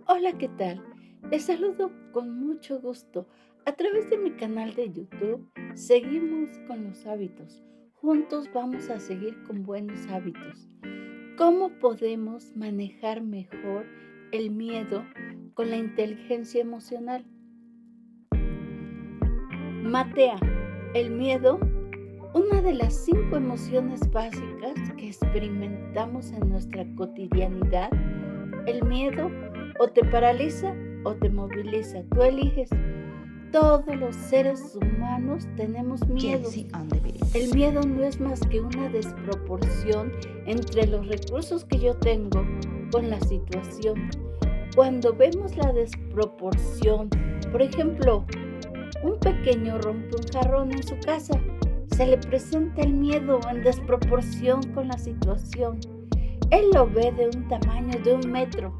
Hola, ¿qué tal? Les saludo con mucho gusto. A través de mi canal de YouTube, seguimos con los hábitos. Juntos vamos a seguir con buenos hábitos. ¿Cómo podemos manejar mejor el miedo con la inteligencia emocional? Matea, el miedo, una de las 5 emociones básicas que experimentamos en nuestra cotidianidad. El miedo o te paraliza o te moviliza. Tú eliges. Todos los seres humanos tenemos miedos. Jaycee on the El beat. miedo no es más que una desproporción entre los recursos que yo tengo con la situación. Cuando vemos la desproporción, por ejemplo, un pequeño rompe un jarrón en su casa, se le presenta el miedo en desproporción con la situación. Él lo ve de un tamaño de 1 metro,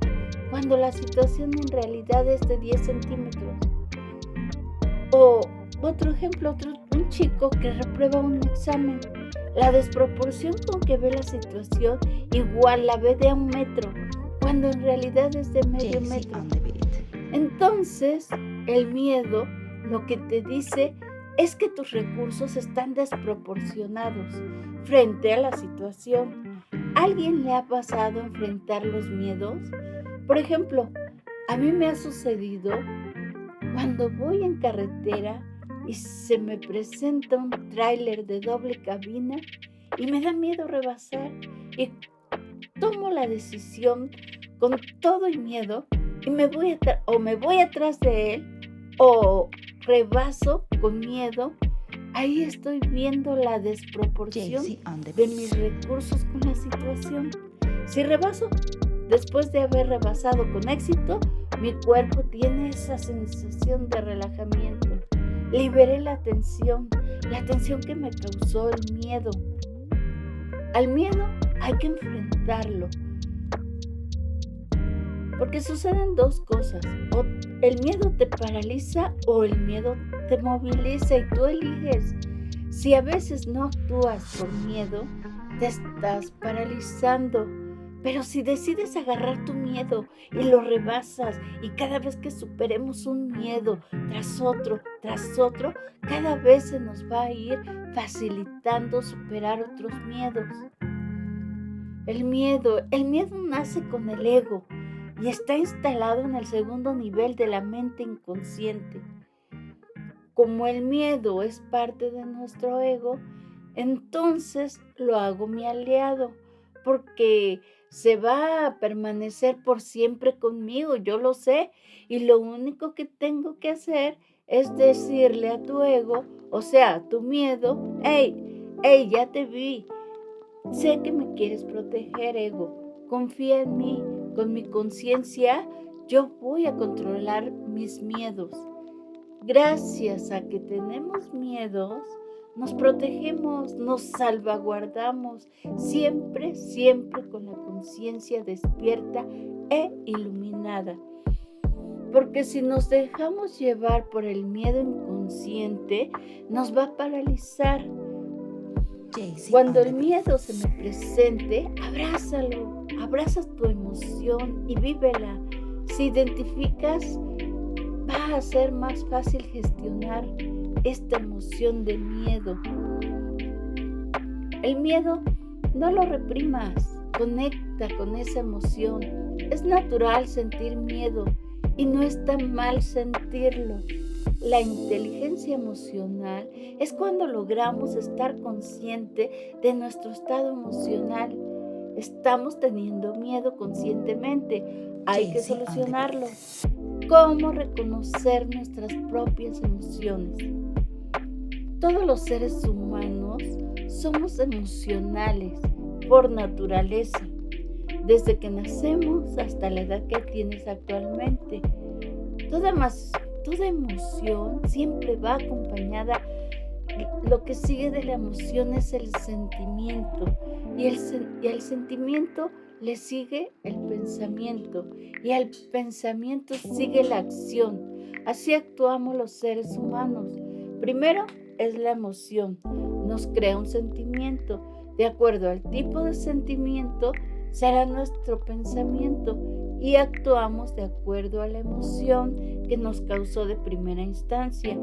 cuando la situación en realidad es de 10 centímetros. O otro ejemplo, un chico que reprueba un examen. La desproporción con que ve la situación igual la ve de 1 metro, cuando en realidad es de medio Jaycee metro. on the beat. Entonces, el miedo lo que te dice es que tus recursos están desproporcionados frente a la situación. ¿Alguien le ha pasado enfrentar los miedos? Por ejemplo, a mí me ha sucedido cuando voy en carretera y se me presenta un tráiler de doble cabina y me da miedo rebasar y tomo la decisión con todo y miedo y me voy atrás de él o rebaso con miedo. Ahí estoy viendo la desproporción Jaycee on the de beat. mis recursos con la situación. Si rebaso, después de haber rebasado con éxito, mi cuerpo tiene esa sensación de relajamiento. Liberé la tensión que me causó el miedo. Al miedo hay que enfrentarlo, porque suceden 2 cosas. O el miedo te paraliza o el miedo te moviliza y tú eliges. Si a veces no actúas por miedo, te estás paralizando. Pero si decides agarrar tu miedo y lo rebasas y cada vez que superemos un miedo tras otro, cada vez se nos va a ir facilitando superar otros miedos. El miedo nace con el ego y está instalado en el segundo nivel de la mente inconsciente. Como el miedo es parte de nuestro ego, entonces lo hago mi aliado, porque se va a permanecer por siempre conmigo, yo lo sé, y lo único que tengo que hacer es decirle a tu ego, o sea, a tu miedo: hey, ya te vi, sé que me quieres proteger, ego, confía en mí, con mi conciencia yo voy a controlar mis miedos. Gracias a que tenemos miedos, nos protegemos, nos salvaguardamos, siempre, siempre con la conciencia despierta e iluminada. Porque si nos dejamos llevar por el miedo inconsciente, nos va a paralizar. Jaycee Cuando on el the beat. miedo se me presente, abrázalo, abrazas tu emoción y vívela. Si identificas, va a ser más fácil gestionar esta emoción de miedo. El miedo no lo reprimas, conecta con esa emoción. Es natural sentir miedo y no está mal sentirlo. La inteligencia emocional es cuando logramos estar consciente de nuestro estado emocional. Estamos teniendo miedo conscientemente. Hay que Jaycee on the solucionarlo. beat. ¿Cómo reconocer nuestras propias emociones? Todos los seres humanos somos emocionales por naturaleza, desde que nacemos hasta la edad que tienes actualmente. Toda, toda emoción siempre va acompañada. Lo que sigue de la emoción es el sentimiento y al sentimiento le sigue el pensamiento y al pensamiento sigue la acción. Así actuamos los seres humanos. Primero es la emoción, nos crea un sentimiento. De acuerdo al tipo de sentimiento será nuestro pensamiento y actuamos de acuerdo a la emoción que nos causó de primera instancia.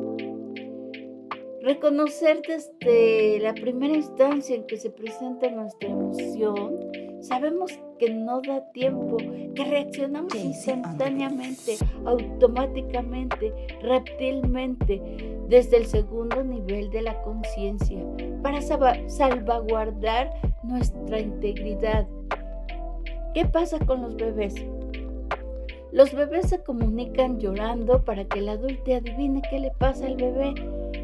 Reconocer desde la primera instancia en que se presenta nuestra emoción, sabemos que no da tiempo, que reaccionamos instantáneamente, automáticamente, reptilmente, desde el segundo nivel de la conciencia, para salvaguardar nuestra integridad. ¿Qué pasa con los bebés? Los bebés se comunican llorando para que el adulto adivine qué le pasa al bebé.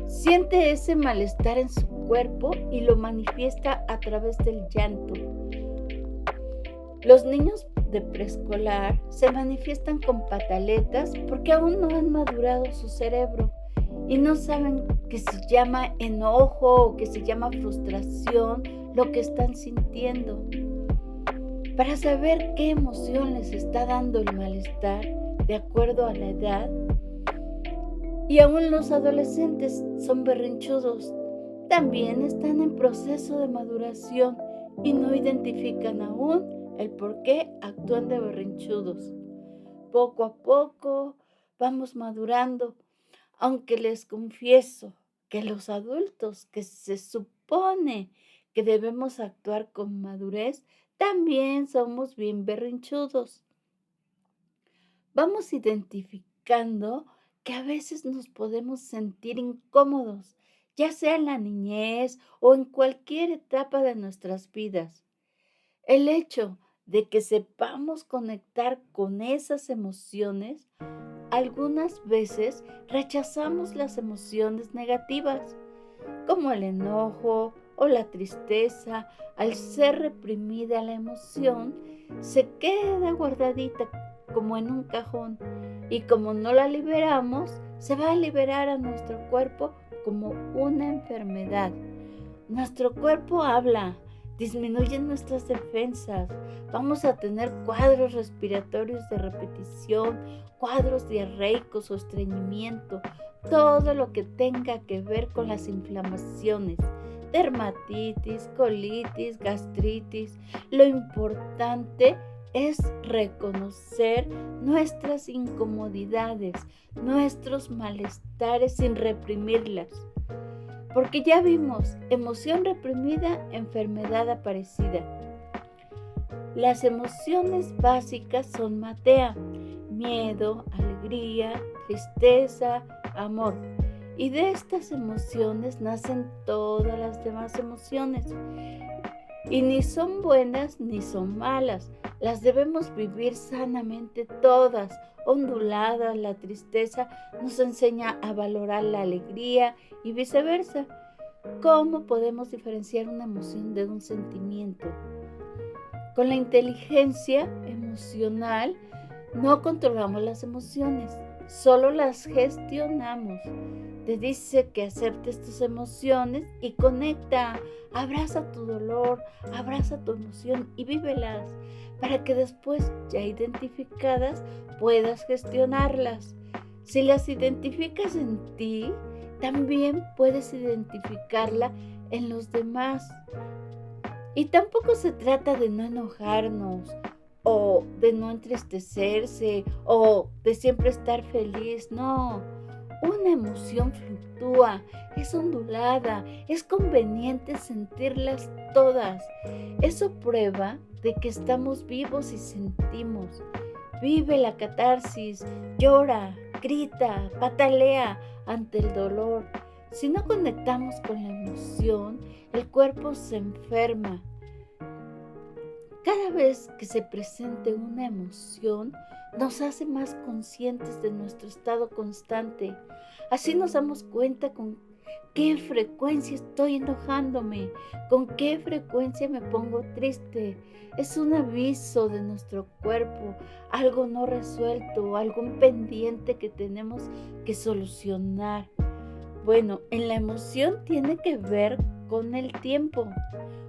Siente ese malestar en su cuerpo y lo manifiesta a través del llanto. Los niños de preescolar se manifiestan con pataletas porque aún no han madurado su cerebro y no saben que se llama enojo o que se llama frustración lo que están sintiendo. Para saber qué emoción les está dando el malestar de acuerdo a la edad, y aún los adolescentes son berrinchudos, también están en proceso de maduración y no identifican aún el por qué actúan de berrinchudos. Poco a poco vamos madurando, aunque les confieso que los adultos que se supone que debemos actuar con madurez, también somos bien berrinchudos. Vamos identificando que a veces nos podemos sentir incómodos, ya sea en la niñez o en cualquier etapa de nuestras vidas. El hecho de que sepamos conectar con esas emociones, algunas veces rechazamos las emociones negativas, como el enojo o la tristeza. Al ser reprimida la emoción, se queda guardadita como en un cajón, y como no la liberamos, se va a liberar a nuestro cuerpo como una enfermedad. Nuestro cuerpo habla, disminuyen nuestras defensas, vamos a tener cuadros respiratorios de repetición, cuadros diarreicos o estreñimiento, todo lo que tenga que ver con las inflamaciones, dermatitis, colitis, gastritis. Lo importante es reconocer nuestras incomodidades, nuestros malestares sin reprimirlas. Porque ya vimos, emoción reprimida, enfermedad aparecida. Las emociones básicas son matea, miedo, alegría, tristeza, amor. Y de estas emociones nacen todas las demás emociones. Y ni son buenas ni son malas. Las debemos vivir sanamente todas, onduladas. La tristeza nos enseña a valorar la alegría y viceversa. ¿Cómo podemos diferenciar una emoción de un sentimiento? Con la inteligencia emocional no controlamos las emociones, solo las gestionamos. Te dice que aceptes tus emociones y conecta, abraza tu dolor, abraza tu emoción y vívelas, para que después, ya identificadas, puedas gestionarlas. Si las identificas en ti, también puedes identificarla en los demás. Y tampoco se trata de no enojarnos, o de no entristecerse, o de siempre estar feliz. No, una emoción fluctúa, es ondulada, es conveniente sentirlas todas. Eso prueba de que estamos vivos y sentimos. Vive la catarsis, llora, grita, patalea ante el dolor. Si no conectamos con la emoción, el cuerpo se enferma. Cada vez que se presente una emoción, nos hace más conscientes de nuestro estado constante. Así nos damos cuenta con qué frecuencia estoy enojándome, con qué frecuencia me pongo triste. Es un aviso de nuestro cuerpo, algo no resuelto, algún pendiente que tenemos que solucionar. Bueno, en la emoción tiene que ver con el tiempo.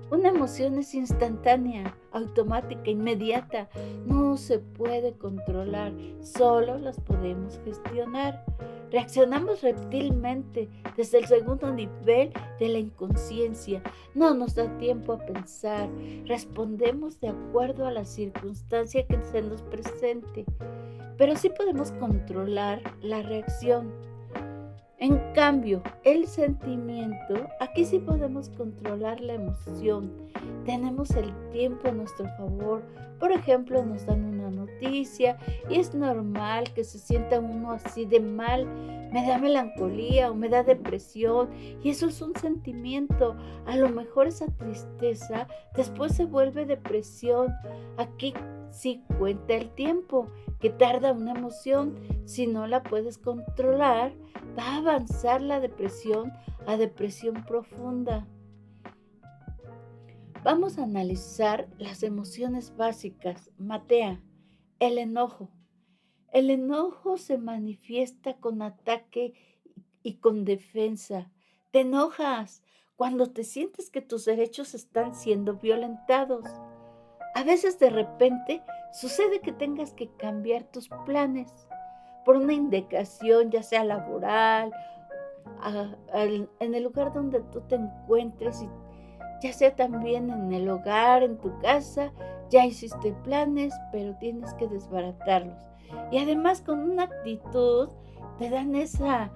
Una emoción es instantánea, automática, inmediata. No se puede controlar, solo las podemos gestionar. Reaccionamos reptilmente desde el segundo nivel de la inconsciencia. No nos da tiempo a pensar. Respondemos de acuerdo a la circunstancia que se nos presente. Pero sí podemos controlar la reacción. En cambio, el sentimiento, aquí sí podemos controlar la emoción. Tenemos el tiempo a nuestro favor. Por ejemplo, nos dan una noticia y es normal que se sienta uno así de mal. Me da melancolía o me da depresión y eso es un sentimiento. A lo mejor esa tristeza después se vuelve depresión. Aquí sí cuenta el tiempo que tarda una emoción. Si no la puedes controlar, va a avanzar la depresión a depresión profunda. Vamos a analizar las emociones básicas. Matea, el enojo. El enojo se manifiesta con ataque y con defensa. Te enojas cuando te sientes que tus derechos están siendo violentados. A veces de repente sucede que tengas que cambiar tus planes por una indicación, ya sea laboral, en el lugar donde tú te encuentres, y ya sea también en el hogar, en tu casa, ya hiciste planes, pero tienes que desbaratarlos. Y además con una actitud, te dan esa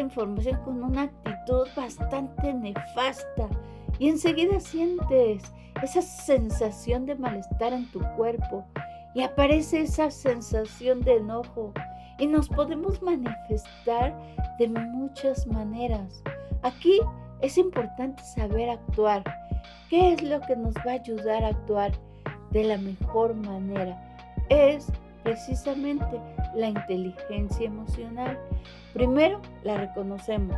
información con una actitud bastante nefasta. Y enseguida sientes esa sensación de malestar en tu cuerpo y aparece esa sensación de enojo. Y nos podemos manifestar de muchas maneras. Aquí es importante saber actuar. ¿Qué es lo que nos va a ayudar a actuar de la mejor manera? Es precisamente la inteligencia emocional. Primero la reconocemos,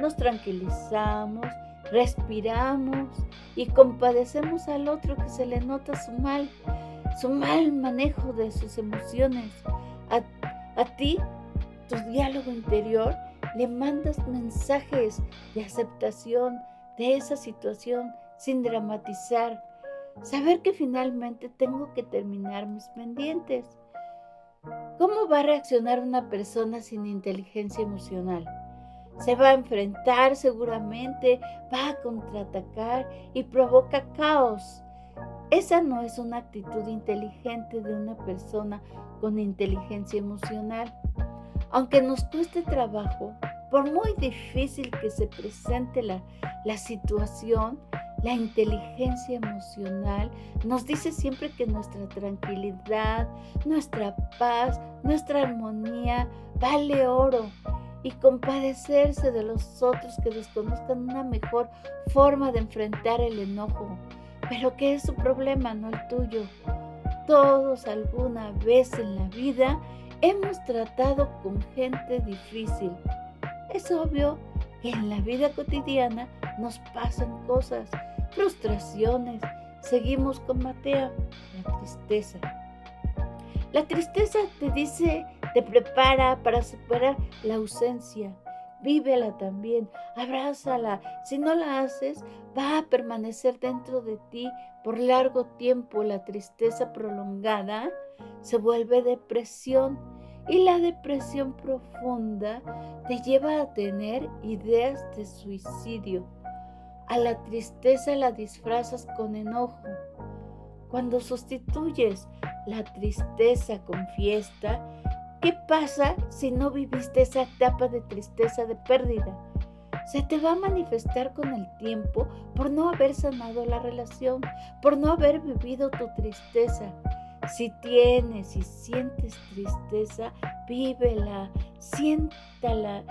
nos tranquilizamos, respiramos y compadecemos al otro que se le nota su mal manejo de sus emociones. A ti, tu diálogo interior, le mandas mensajes de aceptación de esa situación sin dramatizar. Saber que finalmente tengo que terminar mis pendientes. ¿Cómo va a reaccionar una persona sin inteligencia emocional? Se va a enfrentar seguramente, va a contraatacar y provoca caos. Esa no es una actitud inteligente de una persona con inteligencia emocional. Aunque nos cueste trabajo, por muy difícil que se presente la situación, la inteligencia emocional nos dice siempre que nuestra tranquilidad, nuestra paz, nuestra armonía vale oro, y compadecerse de los otros que desconozcan una mejor forma de enfrentar el enojo, pero que es su problema, no el tuyo. Todos alguna vez en la vida hemos tratado con gente difícil. Es obvio que en la vida cotidiana nos pasan cosas, frustraciones. Seguimos con Matea, la tristeza. La tristeza te prepara para superar la ausencia. Vívela también, abrázala. Si no la haces, va a permanecer dentro de ti por largo tiempo. La tristeza prolongada se vuelve depresión, y la depresión profunda te lleva a tener ideas de suicidio. A la tristeza la disfrazas con enojo. Cuando sustituyes la tristeza con fiesta, ¿qué pasa si no viviste esa etapa de tristeza, de pérdida? Se te va a manifestar con el tiempo por no haber sanado la relación, por no haber vivido tu tristeza. Si tienes y sientes tristeza, vívela, siéntela,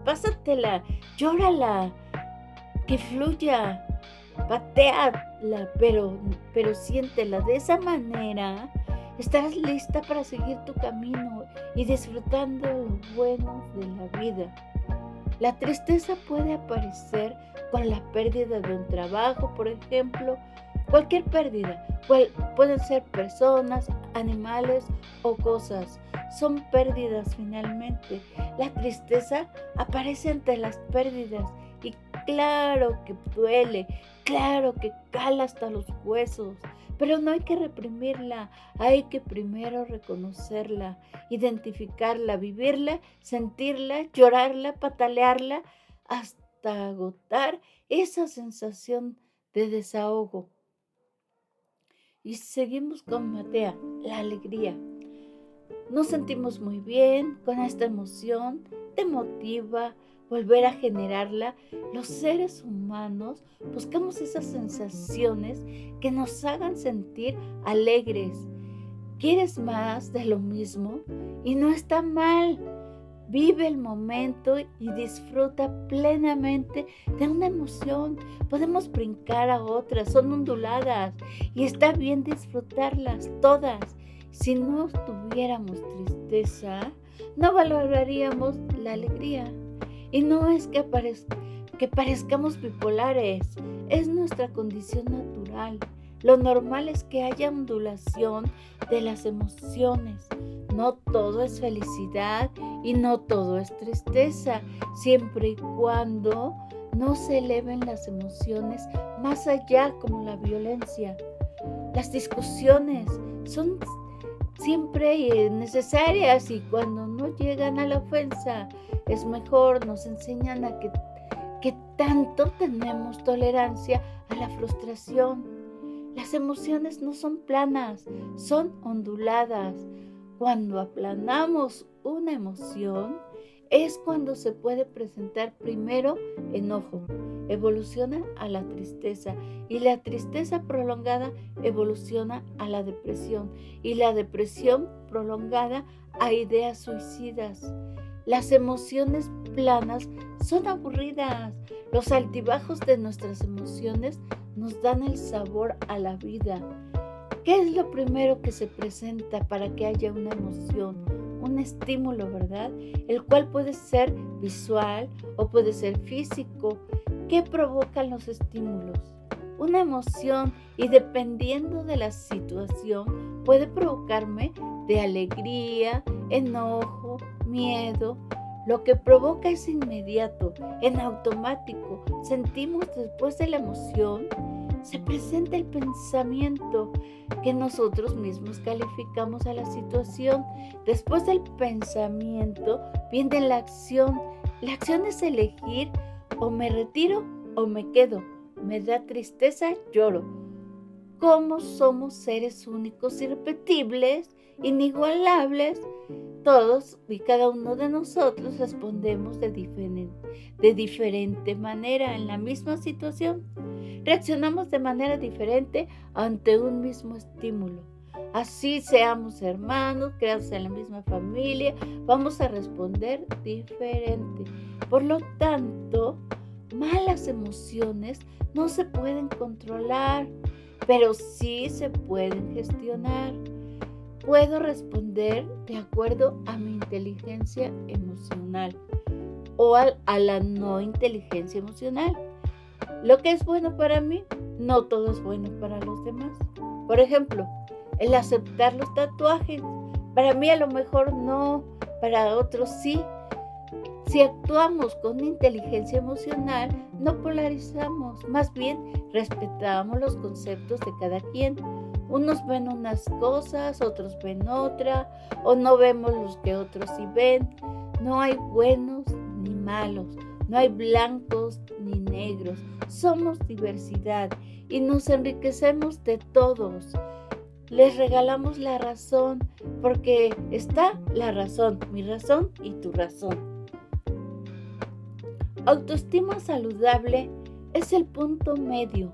pásatela, llórala, que fluya, patéala, pero siéntela. De esa manera estarás lista para seguir tu camino y disfrutando lo bueno de la vida. La tristeza puede aparecer con la pérdida de un trabajo, por ejemplo, cualquier pérdida. Pueden ser personas, animales o cosas. Son pérdidas finalmente. La tristeza aparece ante las pérdidas y claro que duele, claro que cala hasta los huesos, pero no hay que reprimirla, hay que primero reconocerla, identificarla, vivirla, sentirla, llorarla, patalearla, hasta agotar esa sensación de desahogo. Y seguimos con Matea, la alegría. Nos sentimos muy bien con esta emoción, te motiva volver a generarla. Los seres humanos buscamos esas sensaciones que nos hagan sentir alegres. ¿Quieres más de lo mismo? Y no está mal. Vive el momento y disfruta plenamente de una emoción. Podemos brincar a otras, son onduladas y está bien disfrutarlas todas. Si no tuviéramos tristeza, no valoraríamos la alegría. Y no es que parezcamos bipolares, es nuestra condición natural. Lo normal es que haya ondulación de las emociones. No todo es felicidad y no todo es tristeza, siempre y cuando no se eleven las emociones más allá, como la violencia. Las discusiones son siempre necesarias y cuando no llegan a la ofensa es mejor. Nos enseñan a que tanto tenemos tolerancia a la frustración. Las emociones no son planas, son onduladas. Cuando aplanamos una emoción es cuando se puede presentar primero enojo, evoluciona a la tristeza y la tristeza prolongada evoluciona a la depresión y la depresión prolongada a ideas suicidas. Las emociones planas son aburridas. Los altibajos de nuestras emociones nos dan el sabor a la vida. ¿Qué es lo primero que se presenta para que haya una emoción? Un estímulo, ¿verdad? El cual puede ser visual o puede ser físico. ¿Qué provocan los estímulos? Una emoción, y dependiendo de la situación puede provocarme de alegría, enojo, miedo. Lo que provoca es inmediato, en automático. Sentimos después de la emoción, se presenta el pensamiento que nosotros mismos calificamos a la situación. Después del pensamiento viene la acción. La acción es elegir: o me retiro o me quedo. Me da tristeza, lloro. Como somos seres únicos, irrepetibles, inigualables, todos y cada uno de nosotros respondemos de diferente manera en la misma situación. Reaccionamos de manera diferente ante un mismo estímulo. Así seamos hermanos, creados en la misma familia, vamos a responder diferente. Por lo tanto, malas emociones no se pueden controlar, pero sí se pueden gestionar. Puedo responder de acuerdo a mi inteligencia emocional o a la no inteligencia emocional. Lo que es bueno para mí, no todo es bueno para los demás. Por ejemplo, el aceptar los tatuajes. Para mí a lo mejor no, para otros sí. Si actuamos con inteligencia emocional, no polarizamos, más bien respetamos los conceptos de cada quien. Unos ven unas cosas, otros ven otra, o no vemos los que otros sí ven. No hay buenos ni malos, no hay blancos ni negros. Somos diversidad y nos enriquecemos de todos. Les regalamos la razón, porque está la razón, mi razón y tu razón. Autoestima saludable es el punto medio,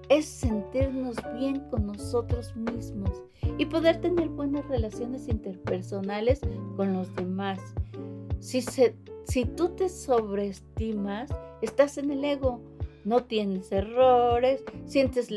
es sentirnos bien con nosotros mismos y poder tener buenas relaciones interpersonales con los demás. Si tú te sobreestimas, estás en el ego, no tienes errores, sientes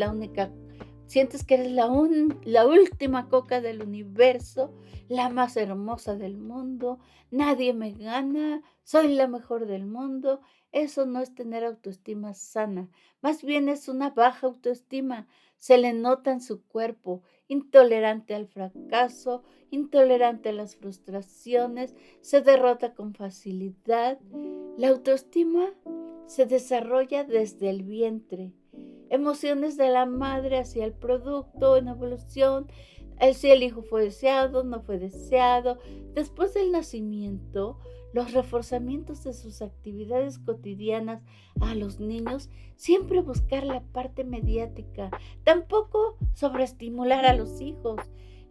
que eres la última coca del universo, la más hermosa del mundo, nadie me gana, soy la mejor del mundo. Eso no es tener autoestima sana, más bien es una baja autoestima. Se le nota en su cuerpo, intolerante al fracaso, intolerante a las frustraciones, se derrota con facilidad. La autoestima se desarrolla desde el vientre. Emociones de la madre hacia el producto en evolución, si el hijo fue deseado, no fue deseado. Después del nacimiento, los reforzamientos de sus actividades cotidianas a los niños, siempre buscar la parte mediática, tampoco sobreestimular a los hijos.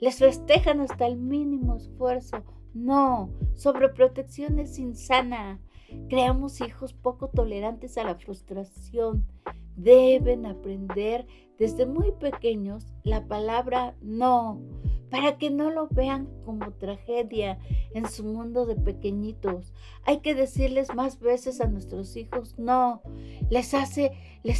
Les festejan hasta el mínimo esfuerzo. No, sobreprotección es insana. Creamos hijos poco tolerantes a la frustración. Deben aprender desde muy pequeños la palabra no, para que no lo vean como tragedia en su mundo de pequeñitos. Hay que decirles más veces a nuestros hijos no. Les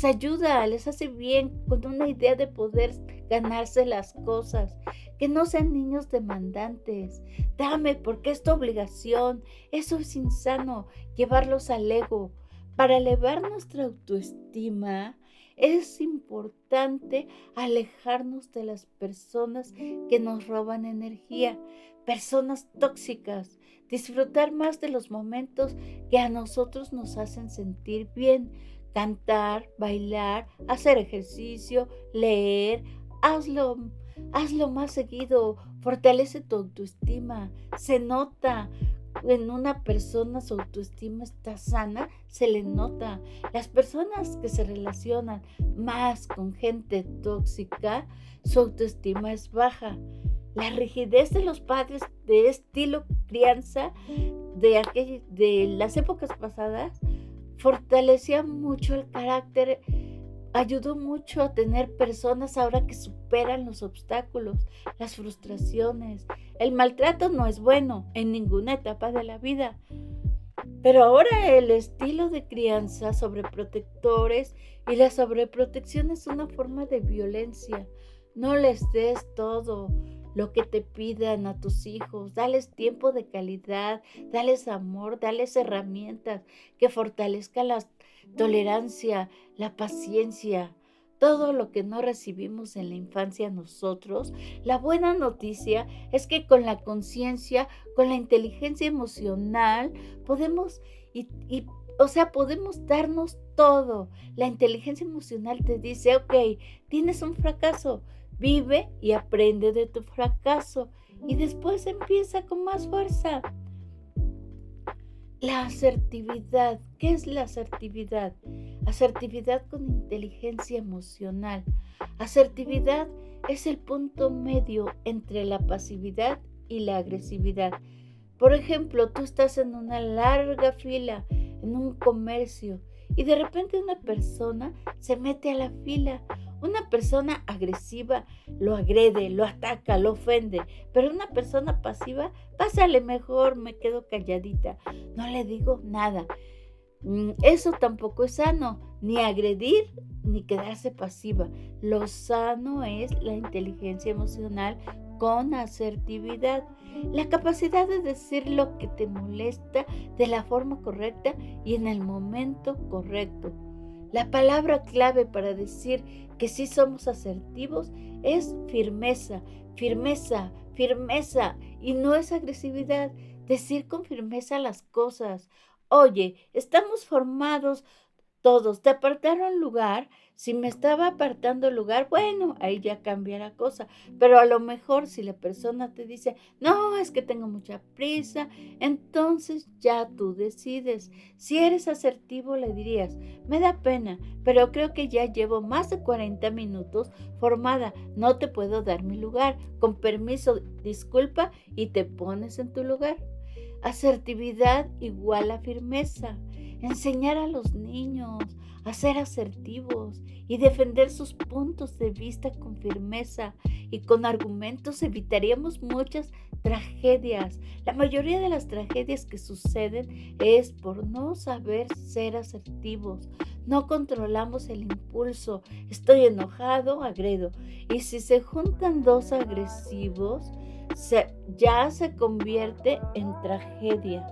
ayuda, les hace bien con una idea de poder ganarse las cosas. Que no sean niños demandantes. Dame porque es tu obligación. Eso es insano, llevarlos al ego. Para elevar nuestra autoestima, es importante alejarnos de las personas que nos roban energía, personas tóxicas, disfrutar más de los momentos que a nosotros nos hacen sentir bien, cantar, bailar, hacer ejercicio, leer, hazlo más seguido, fortalece tu autoestima, se nota. En una persona su autoestima está sana, se le nota. Las personas que se relacionan más con gente tóxica, su autoestima es baja. La rigidez de los padres de estilo crianza de las épocas pasadas fortalecía mucho el carácter, ayudó mucho a tener personas ahora que superan los obstáculos, las frustraciones. El maltrato no es bueno en ninguna etapa de la vida, pero ahora el estilo de crianza sobreprotectores y la sobreprotección es una forma de violencia. No les des todo lo que te pidan a tus hijos, dales tiempo de calidad, dales amor, dales herramientas que fortalezcan la tolerancia, la paciencia, todo lo que no recibimos en la infancia nosotros. La buena noticia es que con la conciencia, con la inteligencia emocional, podemos podemos darnos todo. La inteligencia emocional te dice, ok, tienes un fracaso, vive y aprende de tu fracaso y después empieza con más fuerza. La asertividad. ¿Qué es la asertividad? Asertividad con inteligencia emocional. Asertividad es el punto medio entre la pasividad y la agresividad. Por ejemplo, tú estás en una larga fila en un comercio y de repente una persona se mete a la fila. Una persona agresiva lo agrede, lo ataca, lo ofende, pero una persona pasiva, pásale mejor, me quedo calladita, no le digo nada. Eso tampoco es sano, ni agredir ni quedarse pasiva. Lo sano es la inteligencia emocional con asertividad, la capacidad de decir lo que te molesta de la forma correcta y en el momento correcto. La palabra clave para decir que sí somos asertivos es firmeza, firmeza, firmeza, y no es agresividad. Decir con firmeza las cosas. Oye, estamos formados todos. ¿Te apartaron lugar? Si me estaba apartando el lugar, bueno, ahí ya cambia la cosa. Pero a lo mejor si la persona te dice, no, es que tengo mucha prisa, entonces ya tú decides. Si eres asertivo, le dirías, me da pena, pero creo que ya llevo más de 40 minutos formada. No te puedo dar mi lugar. Con permiso, disculpa, y te pones en tu lugar. Asertividad igual a firmeza. Enseñar a los niños a ser asertivos y defender sus puntos de vista con firmeza y con argumentos evitaríamos muchas tragedias. La mayoría de las tragedias que suceden es por no saber ser asertivos. No controlamos el impulso. Estoy enojado, agredo. Y si se juntan dos agresivos, ya se convierte en tragedia.